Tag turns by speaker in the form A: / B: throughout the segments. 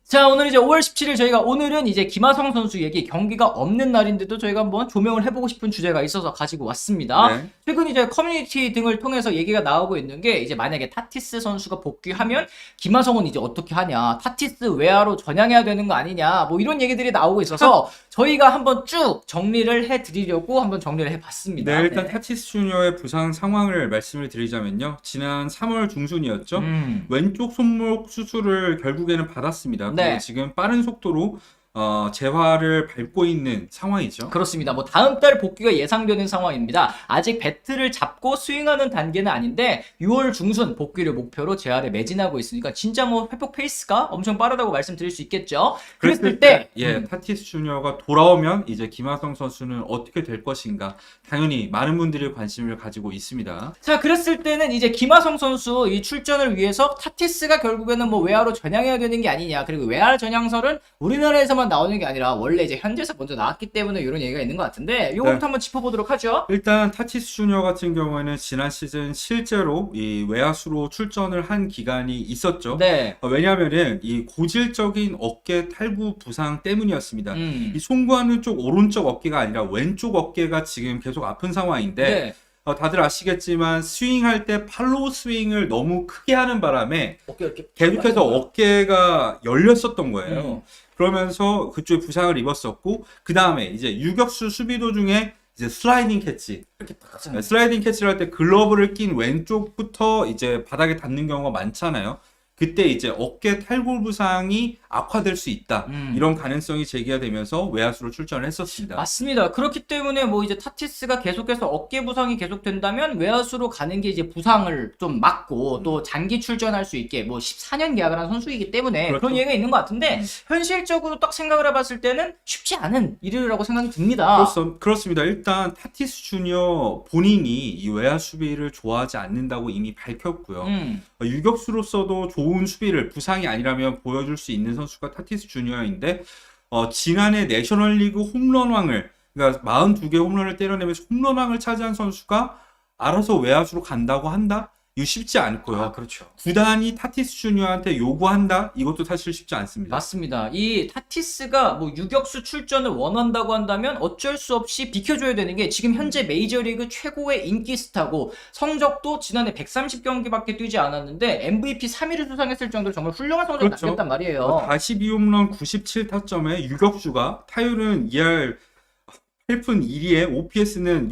A: 자, 오늘 이제 5월 17일 저희가 오늘은 이제 김하성 선수 얘기 경기가 없는 날인데도 저희가 한번 조명을 해보고 싶은 주제가 있어서 가지고 왔습니다.
B: 네.
A: 최근 이제 커뮤니티 등을 통해서 얘기가 나오고 있는 게 이제 만약에 타티스 선수가 복귀하면 김하성은 이제 어떻게 하냐, 타티스 외야로 전향해야 되는 거 아니냐, 뭐 이런 얘기들이 나오고 있어서 저희가 한번 쭉 정리를 해드리려고 한번 정리를 해봤습니다.
B: 네, 일단 타티스 주니어의 부상 상황을 말씀을 드리자면요. 지난 3월 중순이었죠. 왼쪽 손목 수술을 결국에는 받았습니다.
A: 네.
B: 그리고 지금 빠른 속도로 재활을 밟고 있는 상황이죠.
A: 그렇습니다. 뭐 다음 달 복귀가 예상되는 상황입니다. 아직 배트를 잡고 스윙하는 단계는 아닌데 6월 중순 복귀를 목표로 재활에 매진하고 있으니까 진짜 뭐 회복 페이스가 엄청 빠르다고 말씀드릴 수 있겠죠. 그랬을 때
B: 타티스 주니어가 돌아오면 이제 김하성 선수는 어떻게 될 것인가, 당연히 많은 분들이 관심을 가지고 있습니다.
A: 자, 그랬을 때는 이제 김하성 선수 이 출전을 위해서 타티스가 결국에는 뭐 외야로 전향해야 되는 게 아니냐, 그리고 외야 전향설은 우리나라에서만 나오는 게 아니라 원래 이제 현지에서 먼저 나왔기 때문에 이런 얘기가 있는 것 같은데 이거부터
B: 네.
A: 한번 짚어보도록 하죠.
B: 일단 타티스 주니어 같은 경우에는 지난 시즌 실제로 이 외야수로 출전을 한 기간이 있었죠.
A: 네.
B: 왜냐하면은 이 고질적인 어깨 탈구 부상 때문이었습니다. 이
A: 음.
B: 송구하는 쪽 오른쪽 어깨가 아니라 왼쪽 어깨가 지금 계속 아픈 상황인데
A: 네.
B: 다들 아시겠지만 스윙할 때 팔로우 스윙을 너무 크게 하는 바람에
A: 어깨 이렇게
B: 계속해서 어깨가 열렸었던 거예요. 그러면서 그쪽에 부상을 입었었고, 그 다음에 이제 유격수 수비 도중에 이제 슬라이딩 캐치,
A: 이렇게 딱
B: 슬라이딩 캐치를 할 때 글러브를 낀 왼쪽부터 이제 바닥에 닿는 경우가 많잖아요. 그때 이제 어깨 탈골 부상이 악화될 수 있다. 이런 가능성이 제기가 되면서 외야수로 출전을 했었습니다.
A: 맞습니다. 그렇기 때문에 뭐 이제 타티스가 계속해서 어깨 부상이 계속된다면 외야수로 가는 게 이제 부상을 좀 막고 또 장기 출전할 수 있게 뭐 14년 계약을 한 선수이기 때문에
B: 그렇죠.
A: 그런 얘기가 있는 것 같은데 현실적으로 딱 생각을 해봤을 때는 쉽지 않은 일이라고 생각이 듭니다.
B: 그렇습니다. 일단 타티스 주니어 본인이 이 외야 수비를 좋아하지 않는다고 이미 밝혔고요. 유격수로서도 좋은 수비를 부상이 아니라면 보여줄 수 있는 선수가 타티스 주니어인데 지난해 내셔널리그 홈런왕을, 그러니까 42개 홈런을 때려내면서 홈런왕을 차지한 선수가 알아서 외야수로 간다고 한다? 이거 쉽지 않고요.
A: 그렇죠.
B: 구단이 타티스 주니어한테 요구한다? 이것도 사실 쉽지 않습니다.
A: 맞습니다. 이 타티스가 뭐 유격수 출전을 원한다고 한다면 어쩔 수 없이 비켜줘야 되는 게 지금 현재 메이저리그 최고의 인기 스타고 성적도 지난해 130경기밖에 뛰지 않았는데 MVP 3위를 수상했을 정도로 정말 훌륭한 성적을
B: 그렇죠.
A: 남겼단 말이에요.
B: 42홈런 97타점에 유격수가 타율은 2할 8푼 1리에 OPS는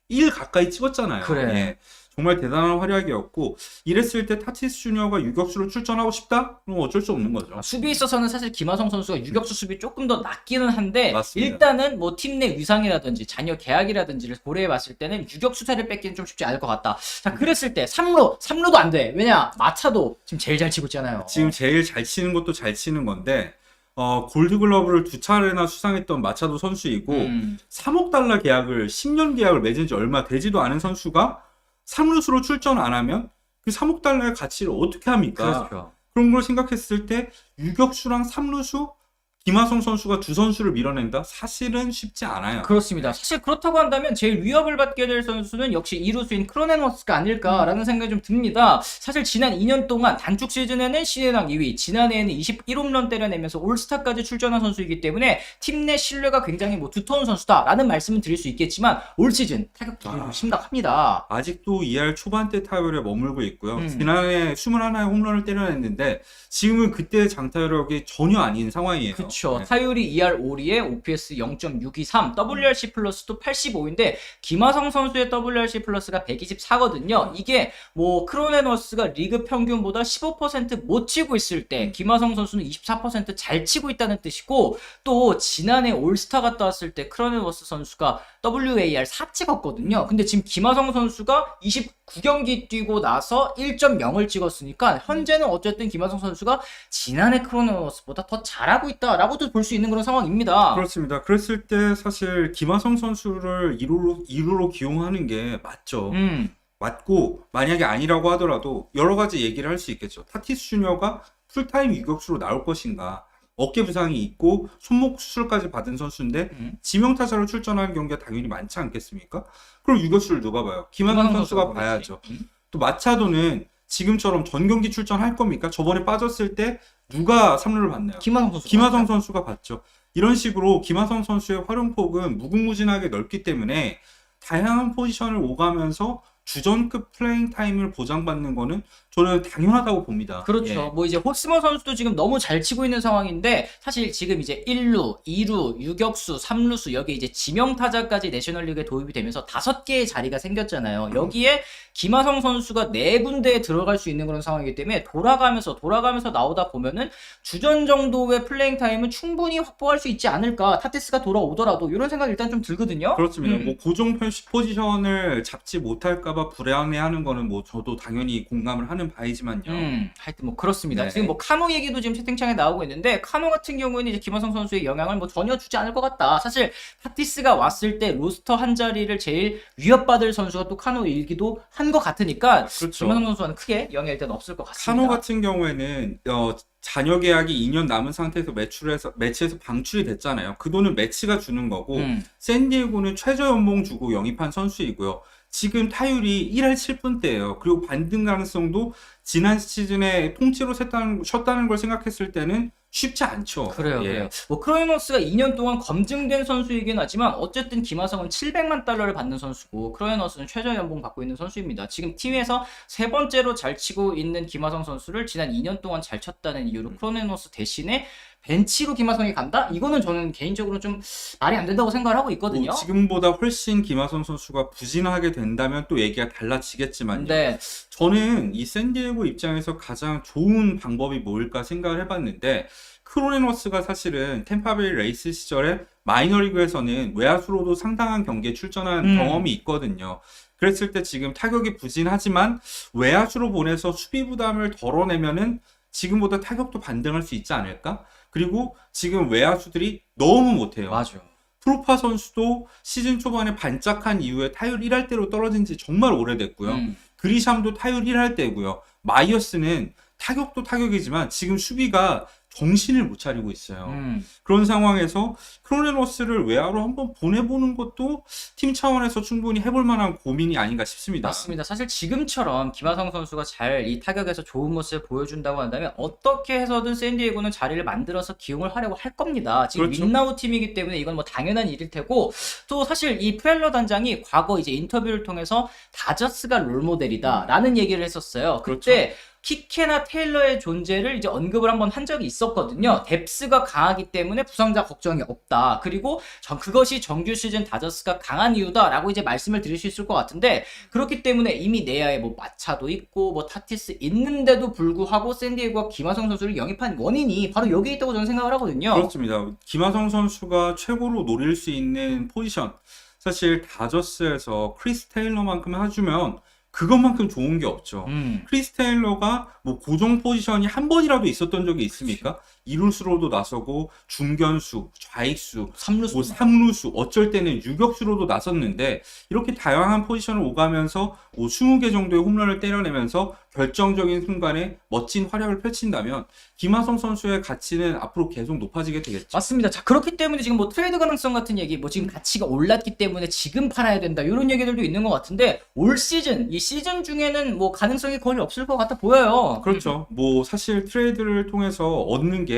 B: 1 가까이 찍었잖아요.
A: 그래.
B: 예. 정말 대단한 활약이었고, 이랬을 때 타티스 주니어가 유격수로 출전하고 싶다? 그럼 어쩔 수 없는 거죠.
A: 수비에 있어서는 사실 김하성 선수가 유격수 수비 조금 더 낫기는 한데
B: 맞습니다.
A: 일단은 뭐 팀 내 위상이라든지 자녀 계약이라든지를 고려해 봤을 때는 유격수 자리를 뺏기는 좀 쉽지 않을 것 같다. 자, 그랬을 때 3루도 안 돼. 왜냐? 마차도 지금 제일 잘 치고 있잖아요.
B: 지금 제일 잘 치는 것도 잘 치는 건데, 골드글러브를 2차례나 수상했던 마차도 선수이고, 3억 달러 계약을, 10년 계약을 맺은 지 얼마 되지도 않은 선수가 3루수로 출전 안 하면 그 3억 달러의 가치를 어떻게 합니까?
A: 그렇죠.
B: 그런 걸 생각했을 때 유격수랑 3루수, 김하성 선수가 두 선수를 밀어낸다? 사실은 쉽지 않아요.
A: 그렇습니다. 사실 그렇다고 한다면 제일 위협을 받게 될 선수는 역시 이루수인 크로넨워스가 아닐까라는 생각이 좀 듭니다. 사실 지난 2년 동안 단축 시즌에는 신인왕 2위, 지난해에는 21홈런 때려내면서 올스타까지 출전한 선수이기 때문에 팀 내 신뢰가 굉장히 뭐 두터운 선수다라는 말씀은 드릴 수 있겠지만 올 시즌 타격들이 좀 심각합니다.
B: 아직도 2할 초반대 타율에 머물고 있고요. 지난해 21의 홈런을 때려냈는데 지금은 그때의 장타력이 전혀 아닌 상황이에요.
A: 그렇죠.
B: 네.
A: 타율이 2할 5리에 OPS 0.623, WRC 플러스도 85인데 김하성 선수의 WRC 플러스가 124거든요. 이게 뭐 크로넨워스가 리그 평균보다 15% 못 치고 있을 때 김하성 선수는 24% 잘 치고 있다는 뜻이고, 또 지난해 올스타 갔다 왔을 때 크로넨워스 선수가 WAR 4 찍었거든요. 근데 지금 김하성 선수가 29경기 뛰고 나서 1.0을 찍었으니까 현재는 어쨌든 김하성 선수가 지난해 크로넨워스보다 더 잘하고 있다라고도 볼 수 있는 그런 상황입니다.
B: 그렇습니다. 그랬을 때 사실 김하성 선수를 2루로 기용하는 게 맞죠. 맞고, 만약에 아니라고 하더라도 여러 가지 얘기를 할 수 있겠죠. 타티스 주니어가 풀타임 유격수로 나올 것인가, 어깨 부상이 있고 손목 수술까지 받은 선수인데 지명타자로 출전하는 경우가 당연히 많지 않겠습니까? 그럼 유격수를 누가 봐요? 김하성 선수가 봐야죠. 또 마차도는 지금처럼 전 경기 출전할 겁니까? 저번에 빠졌을 때 누가 3루를 봤나요?
A: 김하성
B: 선수가 봤죠. 이런 식으로 김하성 선수의 활용폭은 무궁무진하게 넓기 때문에 다양한 포지션을 오가면서 주전급 플레잉 타임을 보장받는 거는 저는 당연하다고 봅니다.
A: 그렇죠.
B: 예.
A: 뭐 이제 호스머 선수도 지금 너무 잘 치고 있는 상황인데 사실 지금 이제 1루, 2루, 유격수, 3루수 여기 이제 지명 타자까지 내셔널리그에 도입이 되면서 5개의 자리가 생겼잖아요. 여기에 김하성 선수가 4군데에 들어갈 수 있는 그런 상황이기 때문에 돌아가면서 나오다 보면은 주전 정도의 플레잉 타임은 충분히 확보할 수 있지 않을까. 타티스가 돌아오더라도 이런 생각이 일단 좀 들거든요.
B: 그렇습니다. 뭐 고정 포지션을 잡지 못할까봐 불안해하는 거는 뭐 저도 당연히 공감을 하는 바이지만요.
A: 하여튼 뭐 그렇습니다.
B: 네.
A: 지금 뭐 카노 얘기도 지금 채팅창에 나오고 있는데 카노 같은 경우에는 이제 김하성 선수의 영향을 뭐 전혀 주지 않을 것 같다. 사실 타티스가 왔을 때 로스터 한 자리를 제일 위협받을 선수가 또 카노이기도 한 것 같으니까
B: 그렇죠.
A: 김하성 선수와는 크게 영향이 일단 없을 것 같습니다.
B: 카노 같은 경우에는 잔여 계약이 2년 남은 상태에서 매치에서 방출이 됐잖아요. 그 돈은 매치가 주는 거고 샌디에고는 최저 연봉 주고 영입한 선수이고요. 지금 타율이 1할 7분대예요. 그리고 반등 가능성도 지난 시즌에 통째로 쉬었다는 걸 생각했을 때는 쉽지 않죠.
A: 그래요.
B: 예.
A: 그래요. 뭐 크로이너스가 2년 동안 검증된 선수이긴 하지만 어쨌든 김하성은 700만 달러를 받는 선수고 크로이너스는 최저 연봉 받고 있는 선수입니다. 지금 팀에서 3번째로 잘 치고 있는 김하성 선수를 지난 2년 동안 잘 쳤다는 이유로 크로이너스 대신에 벤치로 김하성이 간다? 이거는 저는 개인적으로 좀 말이 안 된다고 생각을 하고 있거든요.
B: 뭐 지금보다 훨씬 김하성 선수가 부진하게 된다면 또 얘기가 달라지겠지만요.
A: 네.
B: 저는 이 샌디에고 입장에서 가장 좋은 방법이 뭘까 생각을 해봤는데 크로네너스가 사실은 템파베이 레이스 시절에 마이너리그에서는 외야수로도 상당한 경기에 출전한 경험이 있거든요. 그랬을 때 지금 타격이 부진하지만 외야수로 보내서 수비 부담을 덜어내면은 지금보다 타격도 반등할 수 있지 않을까? 그리고 지금 외야수들이 너무 못해요.
A: 맞아요.
B: 프로파 선수도 시즌 초반에 반짝한 이후에 타율 1할대로 떨어진 지 정말 오래됐고요. 그리샴도 타율 1할대고요. 마이어스는 타격도 타격이지만 지금 수비가 정신을 못 차리고 있어요. 그런 상황에서 크로네너스를 외야로 한번 보내보는 것도 팀 차원에서 충분히 해볼 만한 고민이 아닌가 싶습니다.
A: 맞습니다. 사실 지금처럼 김하성 선수가 잘 이 타격에서 좋은 모습을 보여준다고 한다면 어떻게 해서든 샌디에고는 자리를 만들어서 기용을 하려고 할 겁니다. 지금
B: 그렇죠.
A: 윈나우 팀이기 때문에 이건 뭐 당연한 일일 테고 또 사실 이 프렐러 단장이 과거 이제 인터뷰를 통해서 다저스가 롤모델이다라는 얘기를 했었어요. 그때
B: 그렇죠.
A: 키케나 테일러의 존재를 이제 언급을 한번 한 적이 있었거든요. 뎁스가 강하기 때문에 부상자 걱정이 없다. 그리고 그것이 정규 시즌 다저스가 강한 이유다라고 이제 말씀을 드릴 수 있을 것 같은데 그렇기 때문에 이미 내야에 뭐 마차도 있고 뭐 타티스 있는데도 불구하고 샌디에고가 김하성 선수를 영입한 원인이 바로 여기에 있다고 저는 생각을 하거든요.
B: 그렇습니다. 김하성 선수가 최고로 노릴 수 있는 포지션 사실 다저스에서 크리스 테일러만큼 해주면 그것만큼 좋은 게 없죠. 크리스 테일러가 뭐 고정 포지션이 한 번이라도 있었던 적이 있습니까? 이루수로도 나서고 중견수, 좌익수,
A: 3루수,
B: 뭐 3루수, 어쩔 때는 유격수로도 나섰는데 이렇게 다양한 포지션을 오가면서 뭐 20개 정도의 홈런을 때려내면서 결정적인 순간에 멋진 활약을 펼친다면 김하성 선수의 가치는 앞으로 계속 높아지게 되겠죠.
A: 맞습니다. 자, 그렇기 때문에 지금 뭐 트레이드 가능성 같은 얘기, 뭐 지금 가치가 올랐기 때문에 지금 팔아야 된다 이런 얘기들도 있는 것 같은데 올 시즌, 이 시즌 중에는 뭐 가능성이 거의 없을 것 같아 보여요.
B: 그렇죠. 뭐 사실 트레이드를 통해서 얻는 게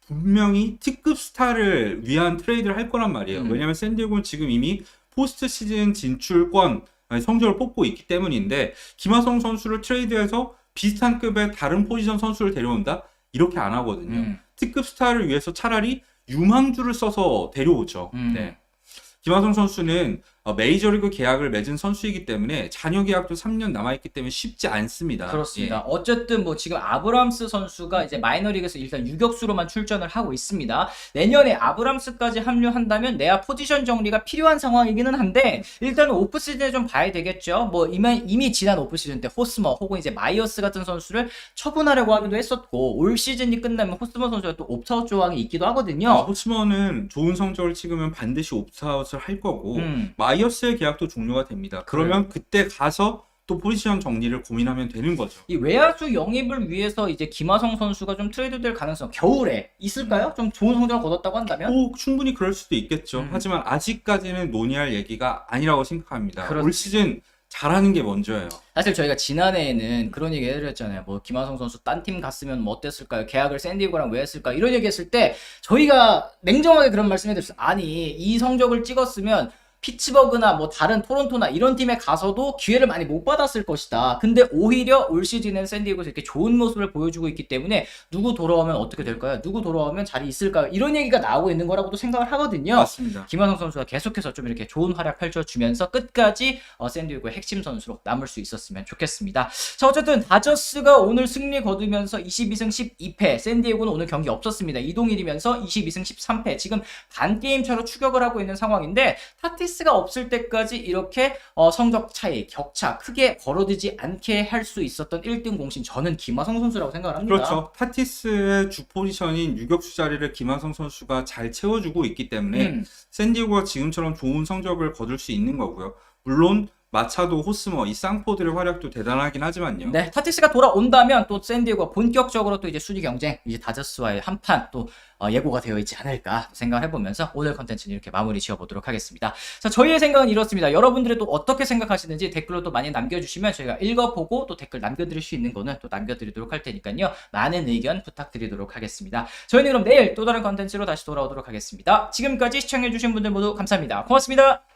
B: 분명히 T급 스타를 위한 트레이드를 할 거란 말이에요. 왜냐하면 샌디에고는 지금 이미 포스트 시즌 진출권 성적을 뽑고 있기 때문인데 김하성 선수를 트레이드해서 비슷한 급의 다른 포지션 선수를 데려온다? 이렇게 안 하거든요. T급 스타를 위해서 차라리 유망주를 써서 데려오죠. 네. 김하성 선수는 메이저리그 계약을 맺은 선수이기 때문에 잔여 계약도 3년 남아있기 때문에 쉽지 않습니다.
A: 그렇습니다. 어쨌든 뭐 지금 아브람스 선수가 이제 마이너리그에서 일단 유격수로만 출전을 하고 있습니다. 내년에 아브람스까지 합류한다면 내야 포지션 정리가 필요한 상황이기는 한데 일단은 오프 시즌에 좀 봐야 되겠죠. 뭐 이미 지난 오프 시즌 때 호스머 혹은 이제 마이어스 같은 선수를 처분하려고 하기도 했었고 올 시즌이 끝나면 호스머 선수가 또 옵트아웃 조항이 있기도 하거든요.
B: 호스머는 좋은 성적을 찍으면 반드시 옵트아웃을 할 거고 마이어스의 계약도 종료가 됩니다. 그러면 그때 가서 또 포지션 정리를 고민하면 되는 거죠.
A: 이 외야수 영입을 위해서 이제 김하성 선수가 좀 트레이드될 가능성 겨울에 있을까요? 좀 좋은 성적을 거뒀다고 한다면?
B: 충분히 그럴 수도 있겠죠. 하지만 아직까지는 논의할 얘기가 아니라고 생각합니다. 올 시즌 잘하는 게 먼저예요.
A: 사실 저희가 지난해에는 그런 얘기 해드렸잖아요. 뭐 김하성 선수 딴 팀 갔으면 뭐 어땠을까요? 계약을 샌디에고랑 왜 했을까? 이런 얘기 했을 때 저희가 냉정하게 그런 말씀 해드렸어요. 아니 이 성적을 찍었으면 피츠버그나 뭐 다른 토론토나 이런 팀에 가서도 기회를 많이 못 받았을 것이다. 근데 오히려 올 시즌엔 샌디에고에서 이렇게 좋은 모습을 보여주고 있기 때문에 누구 돌아오면 어떻게 될까요? 누구 돌아오면 자리 있을까요? 이런 얘기가 나오고 있는 거라고도 생각을 하거든요.
B: 맞습니다.
A: 김하성 선수가 계속해서 좀 이렇게 좋은 활약 펼쳐주면서 끝까지 샌디에고의 핵심 선수로 남을 수 있었으면 좋겠습니다. 자, 어쨌든 다저스가 오늘 승리 거두면서 22승 12패, 샌디에고는 오늘 경기 없었습니다. 이동일이면서 22승 13패, 지금 반게임 차로 추격을 하고 있는 상황인데 타티스가 없을 때까지 이렇게 성적 차이, 격차 크게 벌어지지 않게 할 수 있었던 1등 공신, 저는 김하성 선수라고 생각을 합니다.
B: 그렇죠. 타티스의 주 포지션인 유격수 자리를 김하성 선수가 잘 채워주고 있기 때문에 샌디에고가 지금처럼 좋은 성적을 거둘 수 있는 거고요. 물론 마차도, 호스머, 이 쌍포들의 활약도 대단하긴 하지만요.
A: 네, 타티스가 돌아온다면 또 샌디에고가 본격적으로 또 이제 순위 경쟁, 이제 다저스와의 한판 또 예고가 되어 있지 않을까 생각을 해보면서 오늘 컨텐츠는 이렇게 마무리 지어보도록 하겠습니다. 자, 저희의 생각은 이렇습니다. 여러분들이 또 어떻게 생각하시는지 댓글로 또 많이 남겨주시면 저희가 읽어보고 또 댓글 남겨드릴 수 있는 거는 또 남겨드리도록 할 테니까요. 많은 의견 부탁드리도록 하겠습니다. 저희는 그럼 내일 또 다른 컨텐츠로 다시 돌아오도록 하겠습니다. 지금까지 시청해주신 분들 모두 감사합니다. 고맙습니다.